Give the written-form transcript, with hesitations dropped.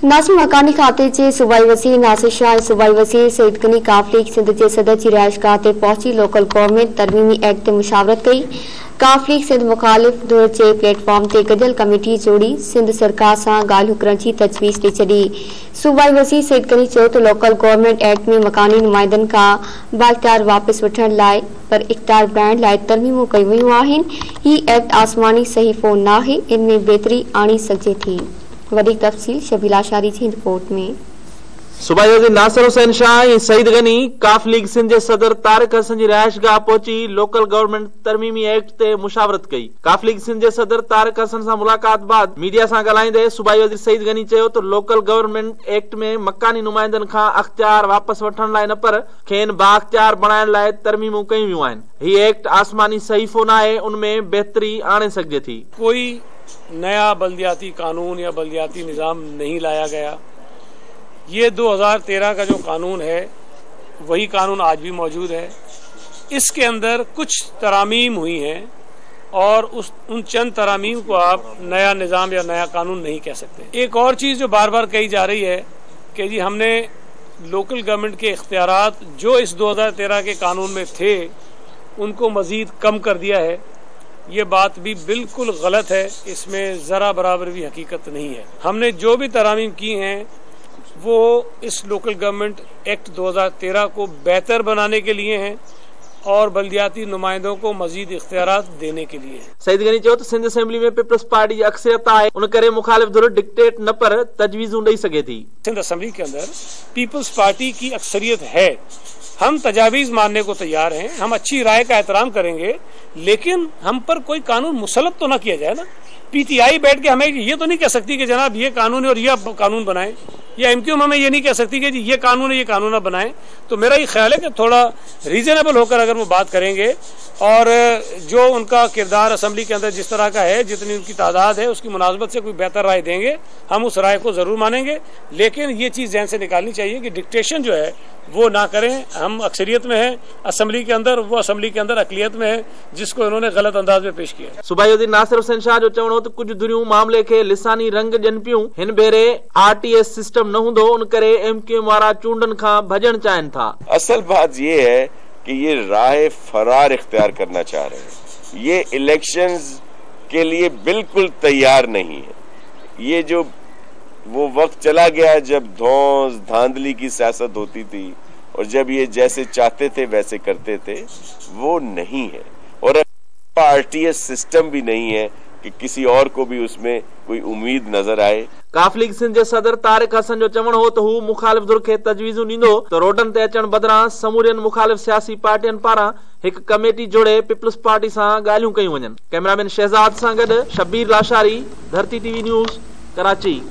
नासिर मकानी खाते जे सूबाई वज़ीर नासिर शाह सूबाई वज़ीर सईद गनी काफ लीग सिंध जे सदर की रिहाइशगाह ते पहुंची लोकल गवर्नमेंट तरमीमी एक्ट ते मुशावरत कई। काफ लीग सिंध मुखालिफ धुर जे प्लेटफॉर्म ते गडियल कमेटी जोड़ी सिंध सरकार सां ॻाल्हियूं करण जी तजवीज़ ॾेई छॾी। सूबाई वज़ीर सईद गनी चयो त लोकल गवर्नमेंट एक्ट में मकानी नुमाइंदनि खां बाइख्तियार वापसि वठण लाइ पर इख्तियार बणाइण लाइ तरमीमूं कयूं वयूं आहिनि। ही एक्ट आसमानी सहीफ़ो नाहे, इन में बहितरी आणी सघिजे थी। वधीक तफ़सील शबीला शारी जी रिपोर्ट में। सूबाई वज़ीर नासिर हुसैन शाह ऐं सईद गनी काफ लीग सिंध जे सदर तारिक हसन जी रिहाइशगाह पहुची लोकल गवर्नमेंट तरमीमी एक्ट ते मुशावरत कई। काफ लीग सिंध जे सदर तारिक हसन सां मुलाकात बाद मीडिया सां ॻाल्हाईंदे सूबाई वज़ीर सईद गनी चयो त लोकल गवर्नमेंट एक्ट में मकानी नुमाइंदनि खां अख्तियार वापसि वठण लाइ न पर खेनि बाअख्तियार बणाइण लाइ तरमीमूं कयूं वियूं आहिनि। हीउ एक्ट आसमानी सहीफ़ो नाहे, उनमें बहितरी आणे सघिजे थी। कोई नया बल्दियाती कानून या बल्दियाती निज़ाम नहीं लाया गया। ये 2013 का जो कानून है वही कानून आज भी मौजूद है। इसके अंदर कुछ तरामीम हुई हैं और उन चंद तरामीम को आप नया निज़ाम या नया कानून नहीं कह सकते। एक और चीज़ जो बार बार कही जा रही है कि जी हमने लोकल गवर्नमेंट के इख्तियारात जो इस 2013 के कानून में थे उनको मज़ीद कम कर दिया है, ये बात भी बिल्कुल गलत है। इसमें ज़रा बराबर भी हकीकत नहीं है। हमने जो भी तरामीम की हैं वो इस लोकल गवर्नमेंट एक्ट 2013 को बेहतर बनाने के लिए हैं और बल्दियाती नुमाइंदों को मजीद इख्तियारात देने के लिए। सईद गनी चयो त सिंध असेंबली में पीपल्स पार्टी जी अक्सरियत आहे, उन करे मुखालिफ धुर डिक्टेट न पर तजवीज़ूं ॾेई सघे थी। सिंध असेंबली के अंदर पीपल्स पार्टी की अक्सरियत है, हम तजावीज़ मानने को तैयार हैं, हम अच्छी राय का एहतराम करेंगे, लेकिन हम पर कोई कानून मुसलत तो ना किया जाए ना। पीटीआई बैठ के हमें ये तो नहीं कह सकती कि जनाब ये कानून है और ये कानून बनाएं, या एमक्यूएम हमें ये नहीं कह सकती कि जी ये कानून है ये कानून ना बनाएं। तो मेरा ये ख्याल है कि थोड़ा रीजनेबल होकर अगर वो बात करेंगे और जो उनका किरदार असेंबली के अंदर जिस तरह का है, जितनी उनकी तादाद है, उसकी मुनासबत से कोई बेहतर राय देंगे, हम उस राय को ज़रूर मानेंगे। लेकिन ये चीज़ ज़हन से निकालनी चाहिए कि डिक्टेशन जो है वो ना करें। हम अक्सरियत में हैं असेंबली के अंदर, वो असेंबली के अंदर अकलियत में है जिसको इन्होंने गलत अंदाज में पेश किया। सूबाई वज़ीर नासिर हुसैन शाह जो चवणो त कुछ दुरियूं मामले खे लिसानी रंग ॾियनि पियूं। हिन भेरे आरटीएस सिस्टम न हूंदो, उन करे एमक्यूएम वारा चूंडनि खां भॼण चाहिनि था। असल बात ये है कि ये राह फरार इख्तियार करना चाह रहे हैं। ये इलेक्शंस के लिए बिल्कुल तैयार नहीं है। ये जो वो वक्त चला गया जब धौंस धांधली की सियासत होती थी और जब ये जैसे चाहते थे वैसे करते थे, वो नहीं है। और आरटीएस सिस्टम भी नहीं है कि किसी और को भी उसमें कोई उम्मीद नजर आए। काफ लीग सिंध जे सदर तारिक हसन जो चवण हो त हू मुखालिफ धुर खे तजवीज़ूं ॾींदो त रोडनि ते अचण बदिरां समूरियुनि मुखालिफ सियासी पार्टियुनि पारां हिकु कमेटी जोड़े पीपल्स पार्टी सां ॻाल्हियूं कयूं वञनि। कैमरामैन शहजाद सां गॾु शबीर लाशारी, धरती टीवी न्यूज़, कराची।